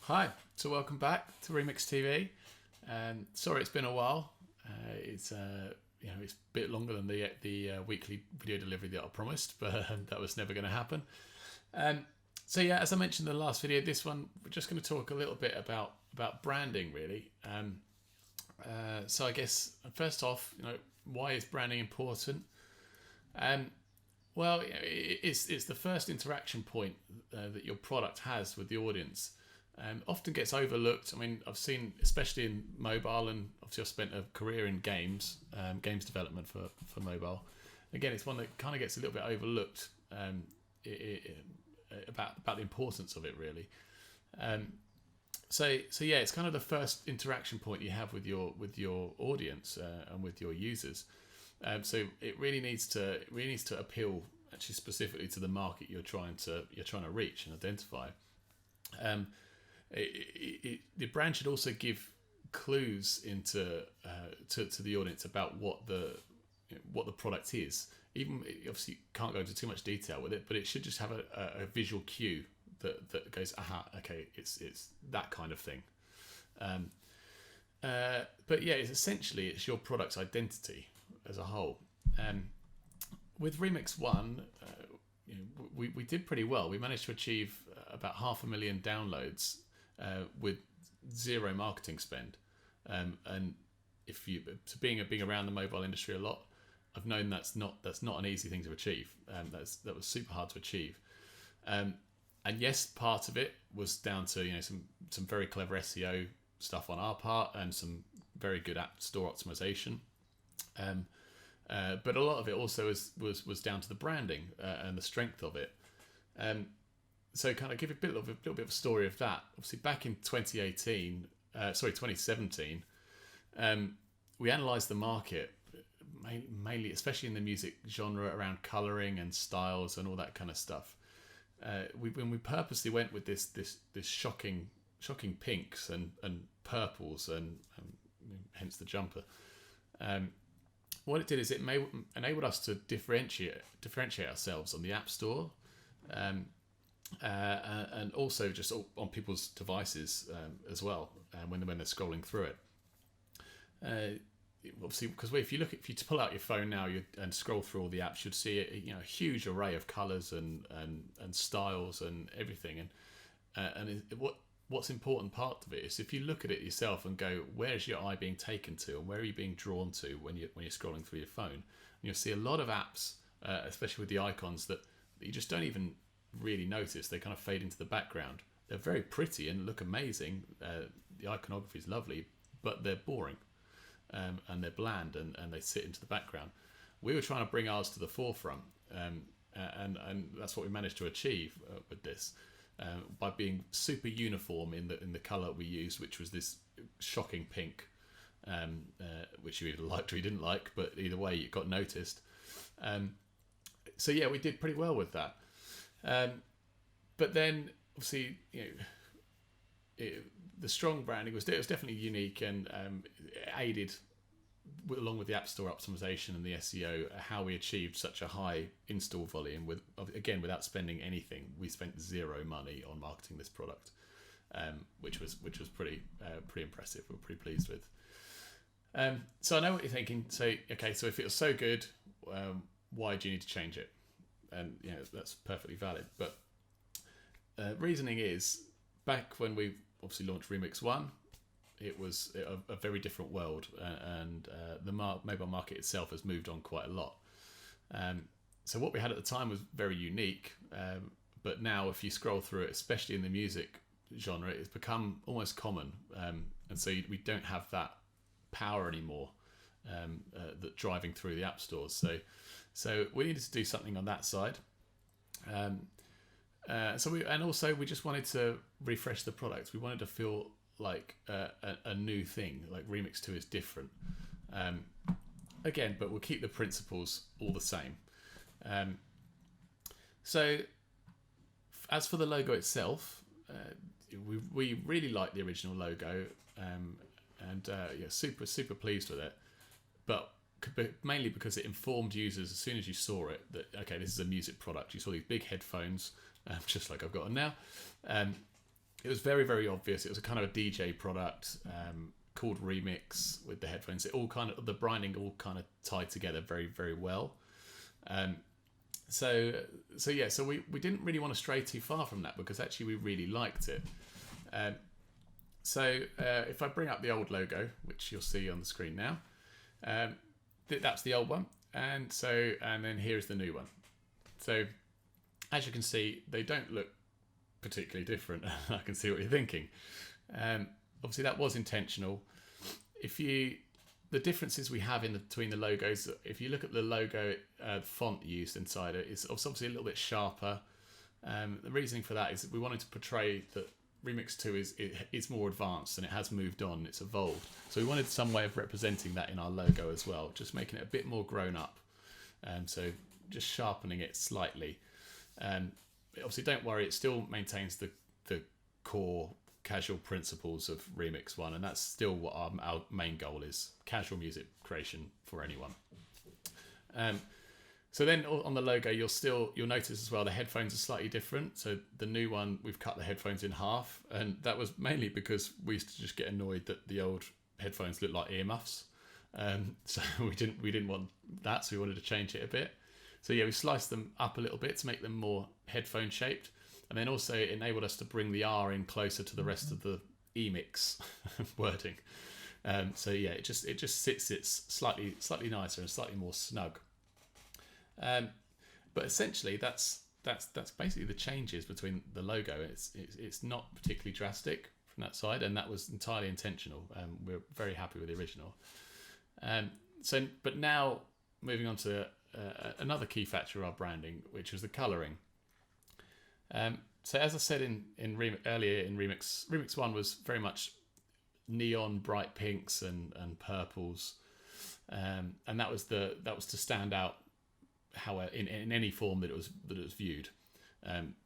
Hi, so welcome back to REMX TV. Sorry it's been a while. It's it's a bit longer than the weekly video delivery that I promised, but that was never going to happen. So yeah, as I mentioned in the last video, this one we're just going to talk a little bit about branding, really. So I guess first off, why is branding important? Well, it's the first interaction point that your product has with the audience. Often gets overlooked. I mean, I've seen, especially in mobile, and obviously I've spent a career in games development for mobile. Again, it's one that kind of gets a little bit overlooked about the importance of it, really. So yeah, it's kind of the first interaction point you have with your audience and with your users. So it really needs to appeal actually specifically to the market you're trying to reach and identify. The brand should also give clues into to the audience about what the product is. Even obviously you can't go into too much detail with it, but it should just have a visual cue that goes, aha, okay, it's that kind of thing. But yeah, it's your product's identity as a whole. With Remix 1, we did pretty well. We managed to achieve about 500,000 downloads with zero marketing spend. And if you being around the mobile industry a lot, I've known that's not an easy thing to achieve. That was super hard to achieve. And yes, part of it was down to some very clever SEO stuff on our part and some very good app store optimization. But a lot of it also was down to the branding and the strength of it. So kind of give a little bit of a story of that. Obviously, back in 2017, we analysed the market mainly, especially in the music genre, around colouring and styles and all that kind of stuff. When we purposely went with this shocking pinks and purples and hence the jumper. What it did is it enabled us to differentiate ourselves on the App Store, and also just on people's devices as well, when they're scrolling through it. Obviously, because if you pull out your phone now and scroll through all the apps, you'd see a huge array of colours and styles and everything. And what's important part of it is if you look at it yourself and go, where's your eye being taken to, and where are you being drawn to when you're scrolling through your phone? And you'll see a lot of apps, especially with the icons, that you just don't even really notice. They kind of fade into the background. They're very pretty and look amazing. The iconography is lovely, but they're boring, and they're bland, and they sit into the background. We were trying to bring ours to the forefront, and that's what we managed to achieve with this. By being super uniform in the colour we used, which was this shocking pink, which you either liked or you didn't like, but either way it got noticed. So yeah, we did pretty well with that. But then obviously the strong branding was definitely unique, and it aided along with the App Store optimization and the SEO, how we achieved such a high install volume without spending anything. We spent zero money on marketing this product, which was pretty impressive. We're pretty pleased with. So I know what you're thinking. So if it was so good, why do you need to change it? And that's perfectly valid. But reasoning is, back when we obviously launched Remix 1, it was a very different world, and the mobile market itself has moved on quite a lot. So what we had at the time was very unique, but now if you scroll through it, especially in the music genre, it's become almost common, and so we don't have that power anymore that driving through the app stores. So we needed to do something on that side. So we just wanted to refresh the product. We wanted to feel like a new thing. Like Remix 2 is different. Again, but we'll keep the principles all the same. So as for the logo itself, we really like the original logo, and super pleased with it. But mainly because it informed users as soon as you saw it that, okay, this is a music product. You saw these big headphones, just like I've got on now, it was very, very obvious. It was a kind of a DJ product called REMX with the headphones. It all kind of, the branding all kind of tied together very, very well. So we didn't really want to stray too far from that, because actually we really liked it. If I bring up the old logo, which you'll see on the screen now, that's the old one, and then here's the new one. So as you can see, they don't look particularly different. I can see what you're thinking. Obviously that was intentional. The differences we have between the logos, if you look at the logo, font used inside it is obviously a little bit sharper. The reasoning for that is that we wanted to portray that REMX 2 is more advanced and it has moved on, it's evolved. So we wanted some way of representing that in our logo as well, just making it a bit more grown up. So just sharpening it slightly. Obviously, don't worry, it still maintains the core casual principles of REMX 1, and that's still what our main goal is: casual music creation for anyone. So then on the logo, you'll notice as well the headphones are slightly different. So the new one, we've cut the headphones in half, and that was mainly because we used to just get annoyed that the old headphones looked like earmuffs. So we didn't want that, so we wanted to change it a bit. So yeah, we sliced them up a little bit to make them more headphone shaped, and then also it enabled us to bring the R in closer to the rest of the EMIX wording. So yeah, it just sits slightly nicer and slightly more snug. But essentially, that's basically the changes between the logo. It's not particularly drastic from that side, and that was entirely intentional. We're very happy with the original. But now moving on to another key factor of our branding, which was the colouring. So as I said earlier in REMX 1 was very much neon bright pinks and purples, and that was to stand out how in any form that it was viewed.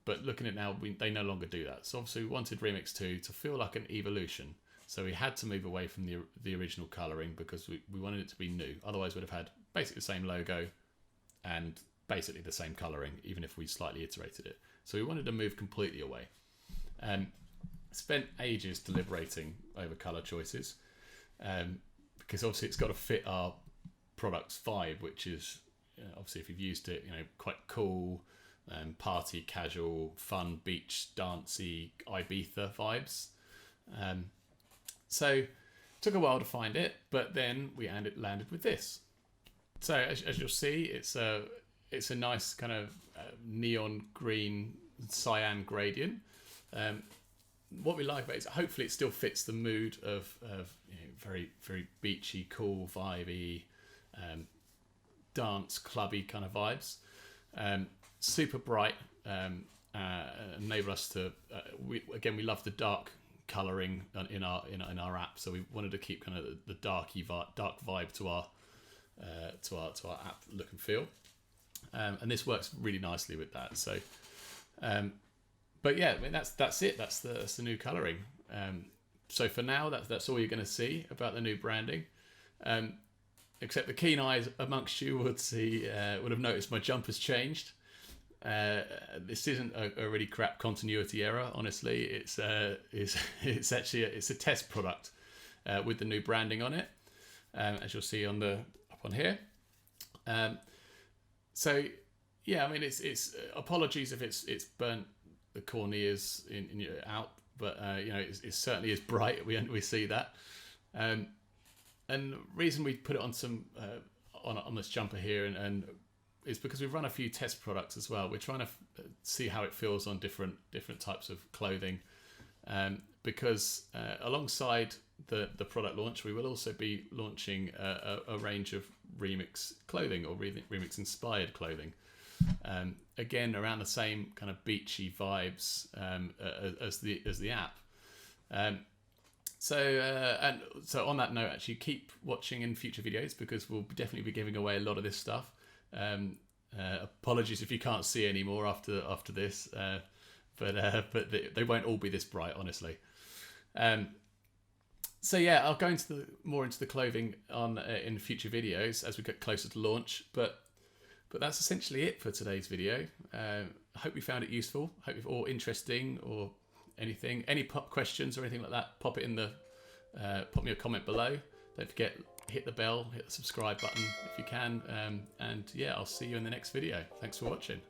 But looking at it now, they no longer do that. So obviously we wanted REMX 2 to feel like an evolution. So we had to move away from the original colouring because we wanted it to be new. Otherwise we'd have had basically the same logo and basically the same colouring, even if we slightly iterated it. So we wanted to move completely away. Spent ages deliberating over colour choices, because obviously it's got to fit our product's vibe, which is obviously, if you've used it, quite cool, party, casual, fun, beach, dancey, Ibiza vibes. So it took a while to find it, but then we landed with this. So as you'll see, it's a nice kind of neon green cyan gradient. What we like about it is hopefully it still fits the mood of very, very beachy, cool, vibey, dance, clubby kind of vibes. Super bright, enable us to. We love the dark colouring in our app, so we wanted to keep kind of the dark vibe to our app look and feel, and this works really nicely with that. So, but yeah, I mean, that's it. That's the new colouring. So for now, that's all you're going to see about the new branding. Except the keen eyes amongst you would have noticed my jumper's changed. This isn't a really crap continuity error. Honestly, it's actually a test product with the new branding on it, as you'll see up on here. So yeah, I mean, it's apologies if it's burnt the corneas out, but it certainly is bright. We see that. And the reason we put it on on this jumper here and is because we've run a few test products as well. We're trying to see how it feels on different types of clothing, because alongside the product launch, we will also be launching a range of REMX clothing or REMX inspired clothing. Again, around the same kind of beachy vibes as the app. So on that note, actually keep watching in future videos because we'll definitely be giving away a lot of this stuff. Apologies if you can't see any more after this, but they won't all be this bright, honestly. So yeah, I'll go more into the clothing in future videos as we get closer to launch. But that's essentially it for today's video. I hope you found it useful. Hope you're all interesting or anything, any questions or anything like that, pop it in the pop me a comment below. Don't forget, hit the bell, hit the subscribe button if you can, and yeah, I'll see you in the next video. Thanks for watching.